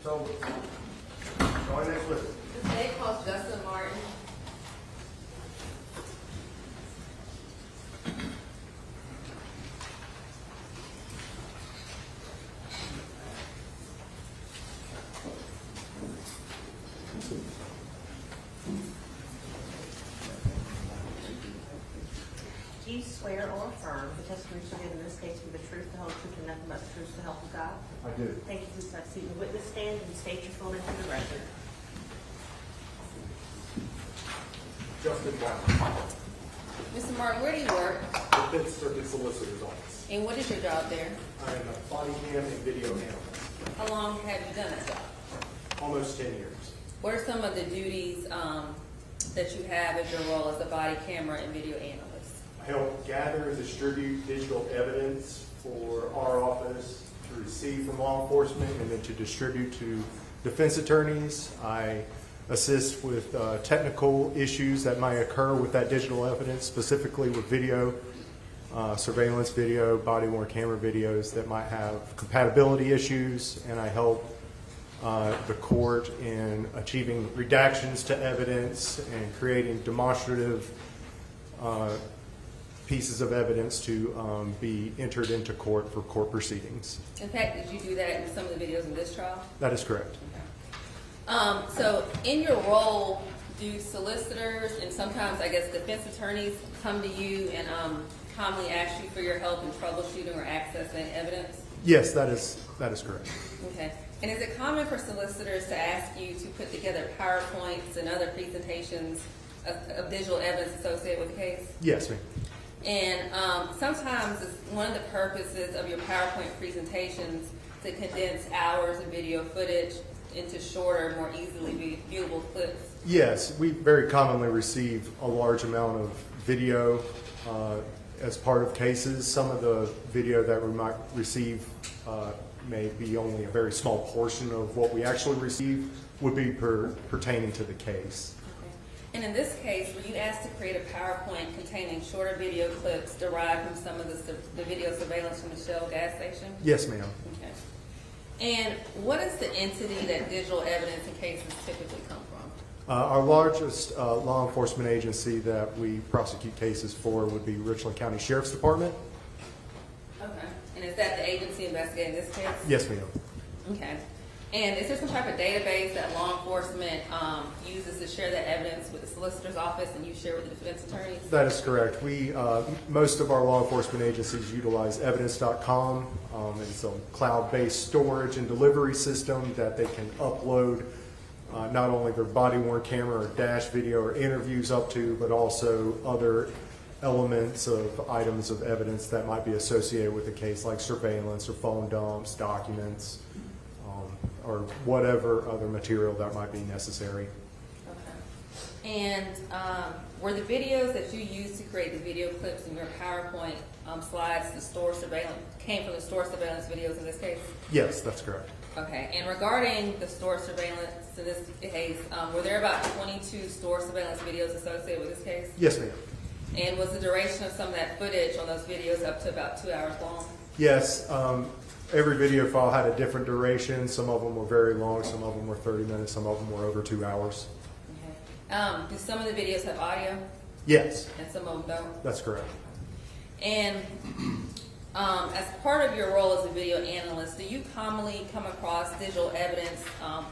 So, join next witness. This day calls Justin Martin. Do you swear or affirm the testimony you give in this case will be the truth, the whole truth, and nothing but the truth, so help you God? I do. Thank you. Please have a seat in the witness stand and state your full name for the record. Justin Martin, Mr. Martin, where do you work? the Fifth Circuit Solicitor's Office. And what is your job there? I am a body cam and video analyst. How long have you done that job? Almost 10 years. What are some of the duties that you have as your role as a body camera and video analyst? I help gather and distribute digital evidence for our office to receive from law enforcement and then to distribute to defense attorneys. I assist with technical issues that might occur with that digital evidence, specifically with video, surveillance video, body-worn camera videos that might have compatibility issues, and I help the court in achieving redactions to evidence and creating demonstrative pieces of evidence to be entered into court for court proceedings. In fact, did you do that in some of the videos in this trial? That is correct. So in your role, do solicitors and sometimes I guess defense attorneys come to you and commonly ask you for your help in troubleshooting or accessing evidence? Yes, that is correct. Okay. And is it common for solicitors to ask you to put together PowerPoints and other presentations of digital evidence associated with the case? Yes, ma'am. And sometimes one of the purposes of your PowerPoint presentations to condense hours of video footage into shorter, more easily viewable clips. Yes, we very commonly receive a large amount of video as part of cases. Some of the video that we might receive may be only a very small portion of what we actually receive would be pertaining to the case. Okay. And in this case, were you asked to create a PowerPoint containing shorter video clips derived from some of the video surveillance from the Shell gas station? Yes, ma'am. Okay. And what is the entity that digital evidence in cases typically come from? Our largest law enforcement agency that we prosecute cases for would be Richland County Sheriff's Department. Okay. And is that the agency investigating this case? Yes, ma'am. Okay. And is there some type of database that law enforcement uses to share that evidence with the solicitor's office and you share with the defense attorneys? That is correct. We most of our law enforcement agencies utilize evidence.com. It's a cloud-based storage and delivery system that they can upload not only their body-worn camera or dash video or interviews up to, but also other elements of items of evidence that might be associated with the case, like surveillance or phone dumps, documents, or whatever other material that might be necessary. Okay. And were the videos that you used to create the video clips in your PowerPoint slides came from the store surveillance videos in this case? Yes, that's correct. Okay. And regarding the store surveillance in this case, were there about 22 store surveillance videos associated with this case? Yes, ma'am. And was the duration of some of that footage on those videos up to about 2 hours long? Yes. Every video file had a different duration. Some of them were very long, some of them were 30 minutes, some of them were over 2 hours. Okay. Do some of the videos have audio? Yes, And some of them don't? that's correct. And as part of your role as a video analyst, do you commonly come across digital evidence,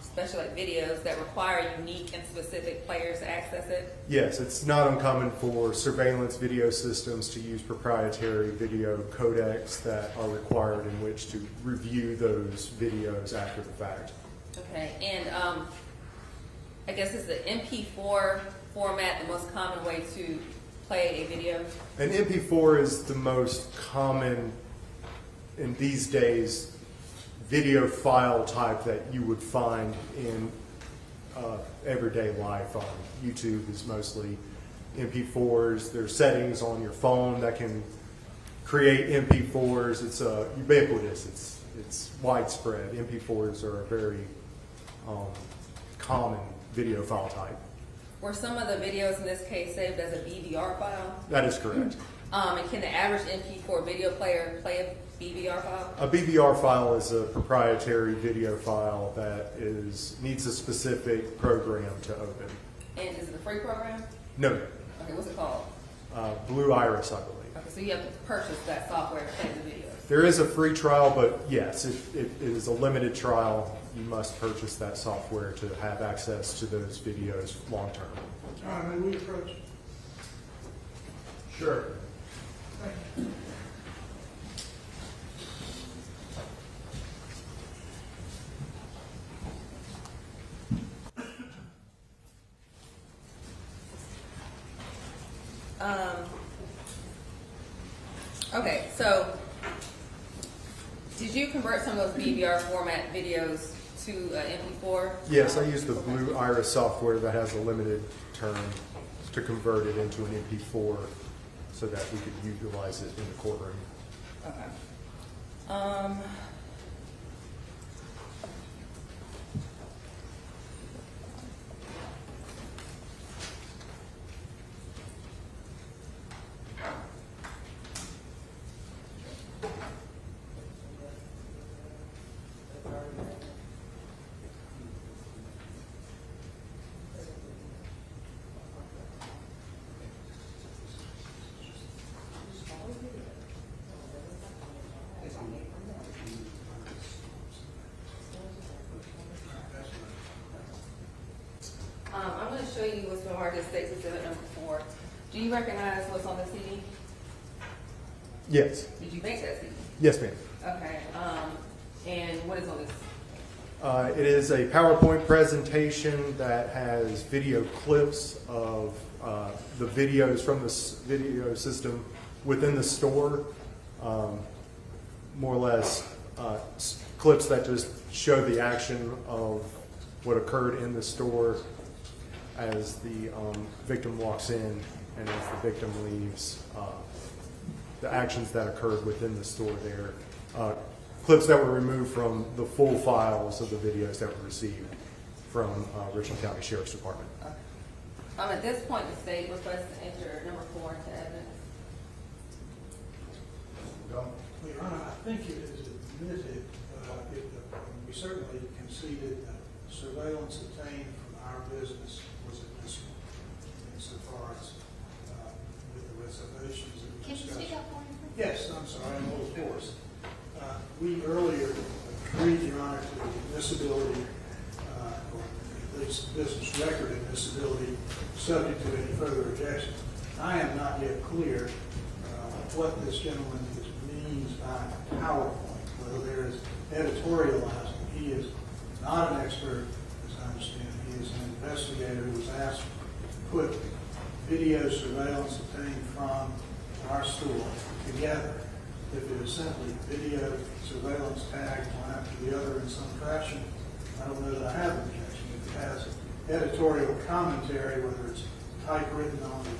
especially like videos, that require unique and specific players to access it? Yes, it's not uncommon for surveillance video systems to use proprietary video codecs that are required in which to review those videos after the fact. Okay, and I guess is the MP4 format the most common way to play a video? An MP4 is the most common, in these days, video file type that you would find in everyday life. On YouTube is mostly MP4s. There's settings on your phone that can create MP4s. It's ubiquitous. It's widespread. MP4s are a very common video file type. Were some of the videos in this case saved as a BVR file? That is correct. And can the average MP4 video player play a BVR file? A BVR file is a proprietary video file that needs a specific program to open. And is it a free program? No, Okay, what's it called? Blue Iris, I believe. Okay, so you have to purchase that software to play the videos. There is a free trial, but yes, it is a limited trial. You must purchase that software to have access to those videos long term. All right, may we approach? Sure. Okay, so did you convert some of those BVR format videos to MP4? Yes, I use the Blue Iris software that has a limited term to convert it into an MP4 so that we could utilize it in the courtroom. Okay. I'm going to show you what's from our State's Exhibit number 4. Do you recognize what's on the CD? Yes. Did you make that CD? Yes, ma'am. Okay. And what is on this? It is a PowerPoint presentation that has video clips of the videos from the video system within the store, more or less clips that just show the action of what occurred in the store as the victim walks in and as the victim leaves, the actions that occurred within the store there. Clips that were removed from the full files of the videos that were received from Richland County Sheriff's Department. At this point, the state requests to enter number 4 into evidence. Well, Your Honor, I think it is admitted, we certainly conceded that surveillance obtained from our business was admissible insofar as with the reservations and Can you discussion. speak up more? Yes, I'm sorry, I'm a little hoarse. We earlier agreed, Your Honor, to the admissibility, or at least business record admissibility, subject to any further objection. I am not yet clear what this gentleman means by PowerPoint, whether there is editorializing. He is not an expert, as I understand. He is an investigator who was asked to put video surveillance obtained from our store together. If it is simply video surveillance tagged one after the other in some fashion, I don't know that I have an objection. If it has editorial commentary, whether it's typewritten on the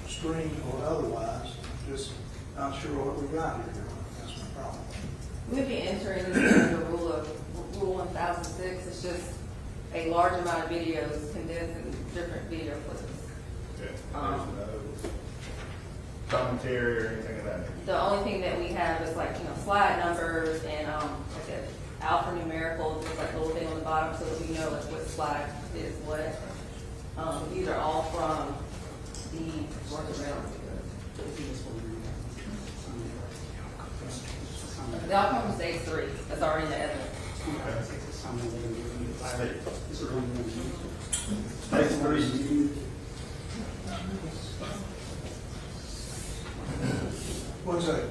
screen or otherwise, I'm just not sure what we got here. That's my problem. We'll be entering the Rule 1006. It's just a large amount of videos condensed in different video clips. Yeah, there's no commentary or anything of that nature. The only thing that we have is like, slide numbers and like alphanumerical, just like a little thing on the bottom so that we know like what slide is what. These are all from the work around. They all come from stage 3. That's already in the evidence. Stage 3. One second.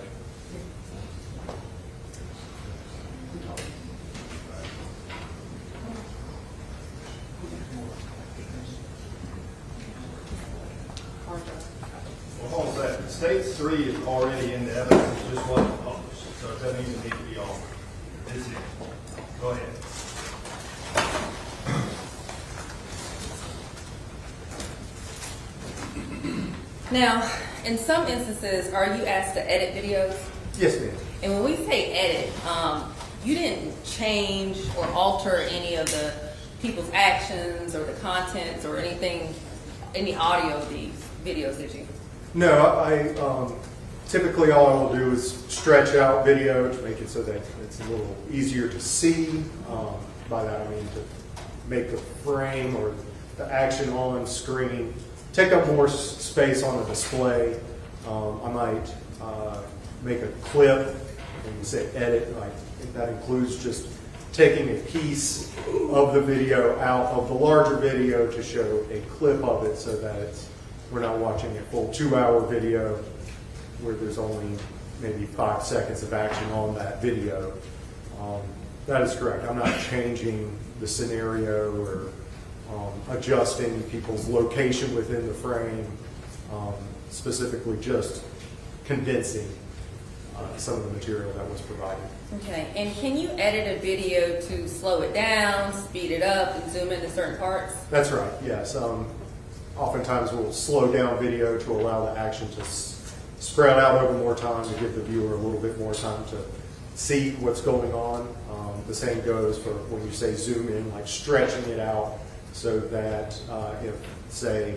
Well, hold on a second. Stage 3 is already in the evidence, it just wasn't published, so it doesn't even need to be on. This is, go ahead. Now, in some instances, are you asked to edit videos? Yes, ma'am. And when we say edit, you didn't change or alter any of the people's actions or the contents or anything, any audio of these videos, did you? No, Typically, all I will do is stretch out video to make it so that it's a little easier to see. By that I mean to make the frame or the action on screen take up more space on the display. I might make a clip, and you say edit, that includes just taking a piece of the video out of the larger video to show a clip of it so that we're not watching a full 2-hour video where there's only maybe 5 seconds of action on that video. That is correct. I'm not changing the scenario or adjusting people's location within the frame, specifically just condensing some of the material that was provided. Okay, and can you edit a video to slow it down, speed it up, and zoom into certain parts? That's right, yes. Oftentimes we'll slow down video to allow the action to spread out over more time, to give the viewer a little bit more time to see what's going on. The same goes for when you say zoom in, like stretching it out so that if, say,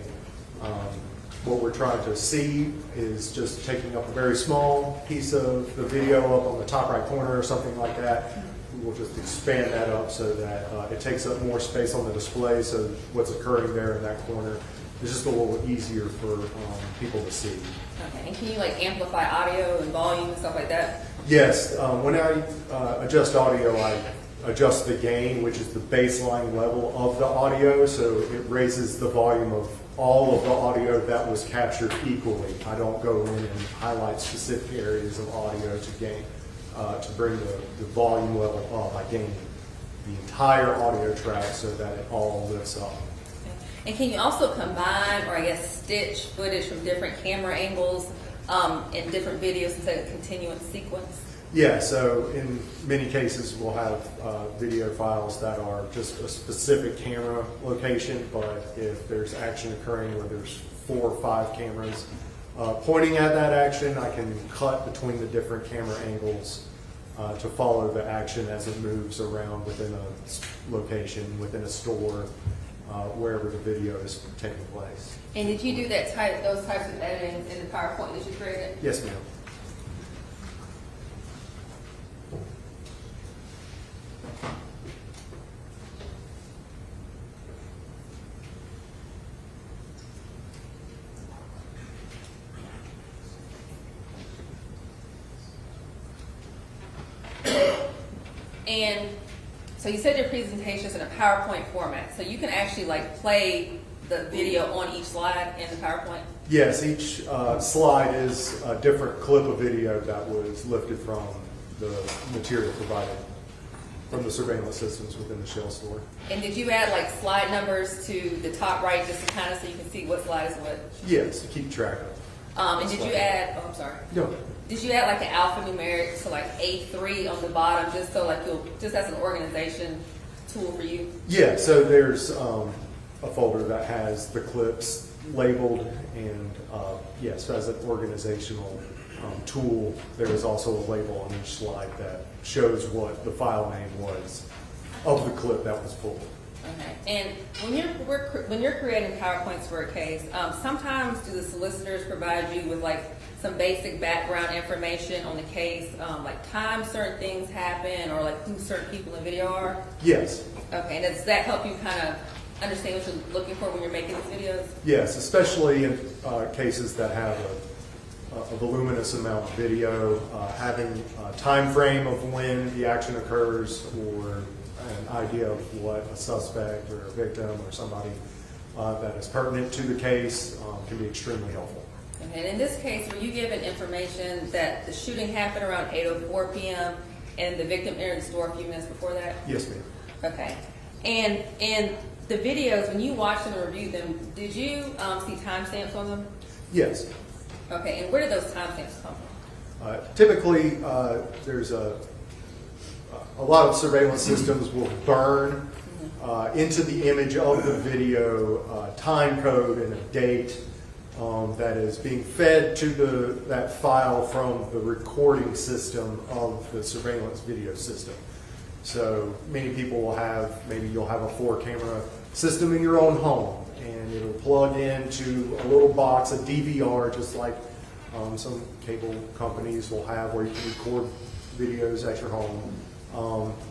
what we're trying to see is just taking up a very small piece of the video up on the top right corner or something like that, we'll just expand that up so that it takes up more space on the display, so what's occurring there in that corner is just a little easier for people to see. Okay, and can you like amplify audio and volume and stuff like that? Yes, when I adjust audio, I adjust the gain, which is the baseline level of the audio, so it raises the volume of all of the audio that was captured equally. I don't go in and highlight specific areas of audio to gain, to bring the volume level up. I gain the entire audio track so that it all lifts up. And can you also combine, or I guess stitch footage from different camera angles in different videos instead of continuous sequence? Yeah, so in many cases we'll have video files that are just a specific camera location, but if there's action occurring where there's 4 or 5 cameras pointing at that action, I can cut between the different camera angles to follow the action as it moves around within a location, within a store, wherever the video is taking place. And did you do those types of editing in the PowerPoint that you created? Yes, ma'am. And so you said your presentation is in a PowerPoint format, so you can actually like play the video on each slide in the PowerPoint? Yes, each slide is a different clip of video that was lifted from the material provided from the surveillance systems within the Shell store. And did you add like slide numbers to the top right just to kind of so you can see what slide is what? Yes, to keep track of. And did you add, oh I'm sorry. No. Did you add like an alphanumeric, so like A3 on the bottom, just so like just as an organization tool for you? Yeah, so there's a folder that has the clips labeled, and yes, as an organizational tool, there is also a label on each slide that shows what the file name was of the clip that was pulled. Okay. And when you're creating PowerPoints for a case, sometimes do the solicitors provide you with like some basic background information on the case, like time certain things happen or like who certain people in the video are? Yes. Okay. And does that help you kind of understand what you're looking for when you're making these videos? Yes, especially in cases that have a voluminous amount of video, having a time frame of when the action occurs or an idea of what a suspect or a victim or somebody that is pertinent to the case can be extremely helpful. Okay. And in this case, were you given information that the shooting happened around 8:04 p.m. and the victim entered the store a few minutes before that? Yes, ma'am. Okay. And the videos, when you watched them and reviewed them, did you see timestamps on them? Yes. Okay, and where did those timestamps come from? Typically, there's a lot of surveillance systems will burn into the image of the video time code and a date that is being fed to that file from the recording system of the surveillance video system. So many people will have, maybe you'll have a 4-camera system in your own home, and it'll plug into a little box, a DVR, just like Some cable companies will have where you can record videos at your home.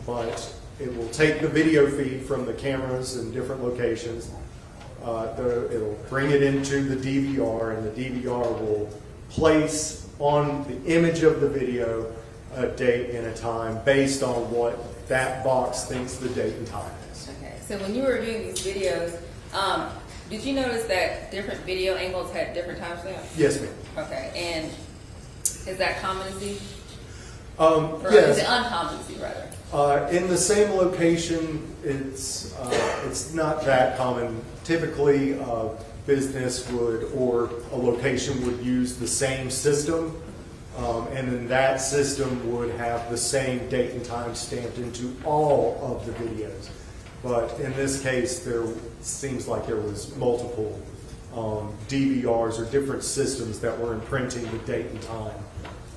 But it will take the video feed from the cameras in different locations. It'll bring it into the DVR, and the DVR will place on the image of the video a date and a time based on what that box thinks the date and time is. Okay, so when you were reviewing these videos, did you notice that different video angles had different timestamps? Yes, ma'am. Okay, and is that common to see? Or Yes. is it uncommon to see, rather? In the same location, it's not that common. Typically, a business would, or a location would use the same system, and then that system would have the same date and time stamped into all of the videos. But in this case, there seems like there was multiple DVRs or different systems that were imprinting the date and time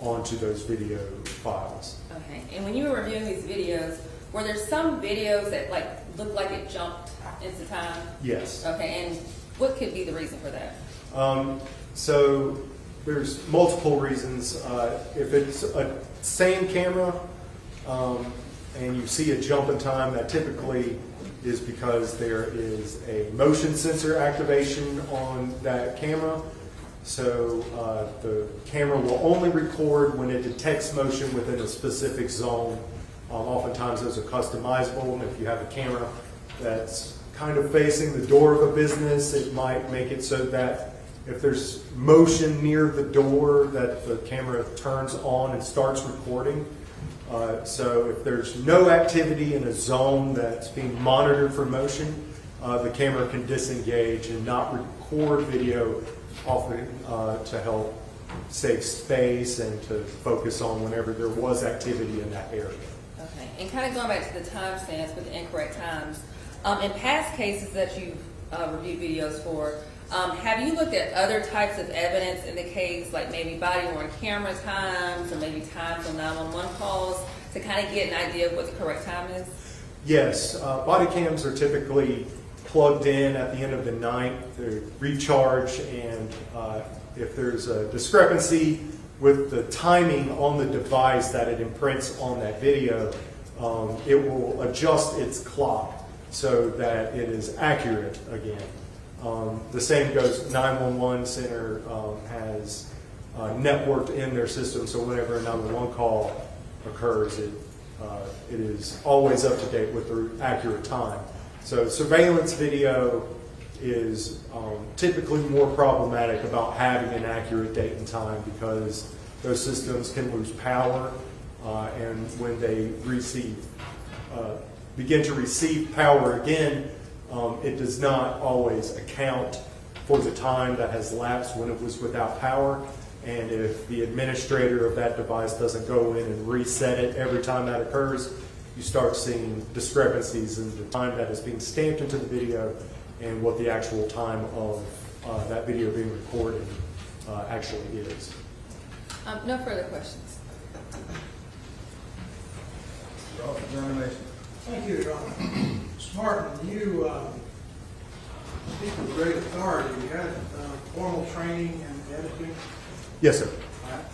onto those video files. Okay, and when you were reviewing these videos, were there some videos that looked like it jumped into time? Yes. Okay, and what could be the reason for that? So there's multiple reasons. If it's a same camera and you see a jump in time, that typically is because there is a motion sensor activation on that camera. So the camera will only record when it detects motion within a specific zone. Oftentimes those are customizable, and if you have a camera that's kind of facing the door of a business, it might make it so that if there's motion near the door, that the camera turns on and starts recording. So if there's no activity in a zone that's being monitored for motion, the camera can disengage and not record video, often to help save space and to focus on whenever there was activity in that area. Okay, and kind of going back to the timestamps with the incorrect times, in past cases that you've reviewed videos for, have you looked at other types of evidence in the case, like maybe body-worn camera times or maybe times on 911 calls to kind of get an idea of what the correct time is? Yes, body cams are typically plugged in at the end of the night. They're recharged, and if there's a discrepancy with the timing on the device that it imprints on that video, it will adjust its clock so that it is accurate again. The same goes, 911 center has networked in their system, so whenever a 911 call occurs, it is always up to date with the accurate time. So surveillance video is typically more problematic about having an accurate date and time because those systems can lose power, and when they begin to receive power again, it does not always account for the time that has lapsed when it was without power. And if the administrator of that device doesn't go in and reset it every time that occurs, you start seeing discrepancies in the time that is being stamped into the video and what the actual time of that video being recorded actually is. No further questions. Cross-examination. Thank you, Your Honor. Mr. Martin, you speak with great authority. You had formal training in editing. Yes, sir.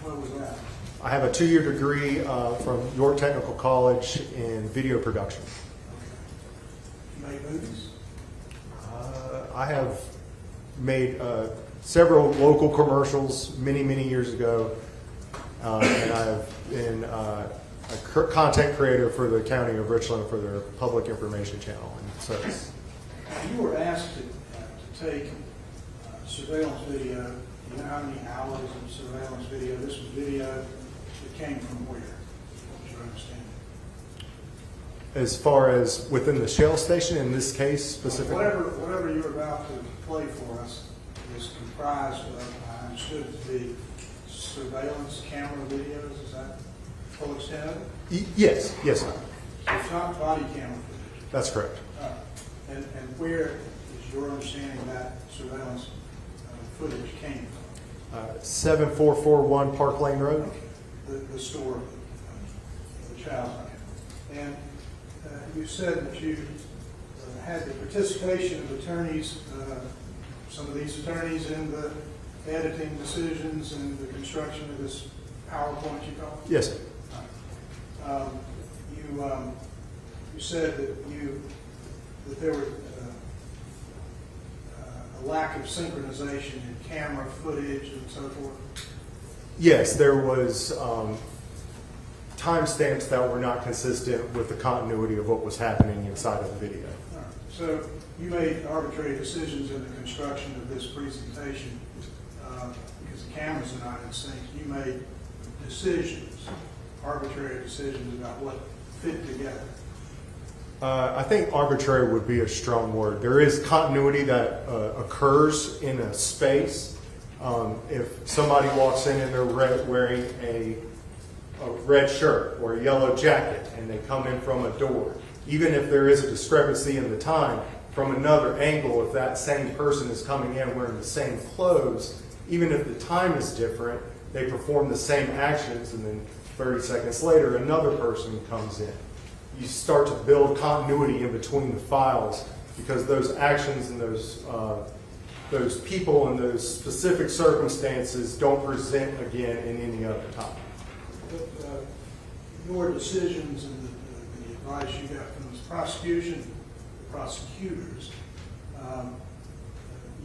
What was that? I have a 2-year degree from York Technical College in video production. You made movies? I have made several local commercials many years ago, and I've been a content creator for the County of Richland for their public information channel. And so You were asked to take surveillance video. Do you know how many hours of surveillance video? This was video that came from where? What was your understanding? as far as within the Shell station, in this case specifically? Whatever you're about to play for us is comprised of, I understood, the surveillance camera videos. Is that full extent of it? Yes, yes, sir. It's not body camera footage. That's correct. And where is your understanding that surveillance footage came from? 7441 Park Lane Road. The store, the Chow's. And you said that you had the participation of attorneys, some of these attorneys in the editing decisions and the construction of this PowerPoint you call it? Yes, sir. You said that there were a lack of synchronization in camera footage and so forth. Yes, there was timestamps that were not consistent with the continuity of what was happening inside of the video. All right. So you made arbitrary decisions in the construction of this presentation because the cameras are not in sync. You made decisions, arbitrary decisions about what fit together. I think arbitrary would be a strong word. There is continuity that occurs in a space. If somebody walks in and they're wearing a red shirt or a yellow jacket and they come in from a door, even if there is a discrepancy in the time, from another angle, if that same person is coming in wearing the same clothes, even if the time is different, they perform the same actions, and then 30 seconds later another person comes in. You start to build continuity in between the files because those actions and those people and those specific circumstances don't present again in any other time. But your decisions and the advice you got from the prosecution, the prosecutors,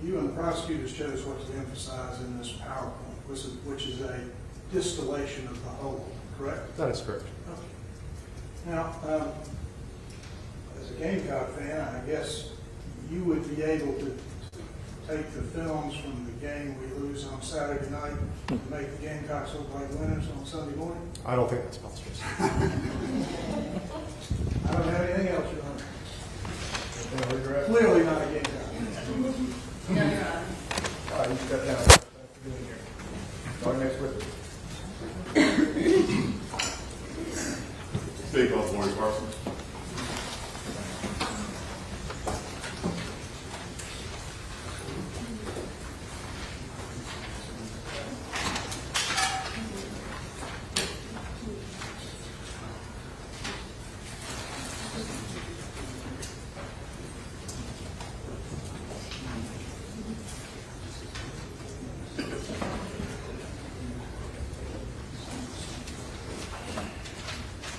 you and the prosecutors chose what to emphasize in this PowerPoint, which is a distillation of the whole, correct? That is correct. Okay. Now, as a Gamecock fan, I guess you would be able to take the films from the game we lose on Saturday night and make the Gamecocks look like winners on Sunday morning? I don't think that's possible. I don't have anything else, Your Honor. Clearly not a Gamecock. No, Your Honor. All right, you step down. Thanks for being here. Start next witness. Speak on, Morning Parsons.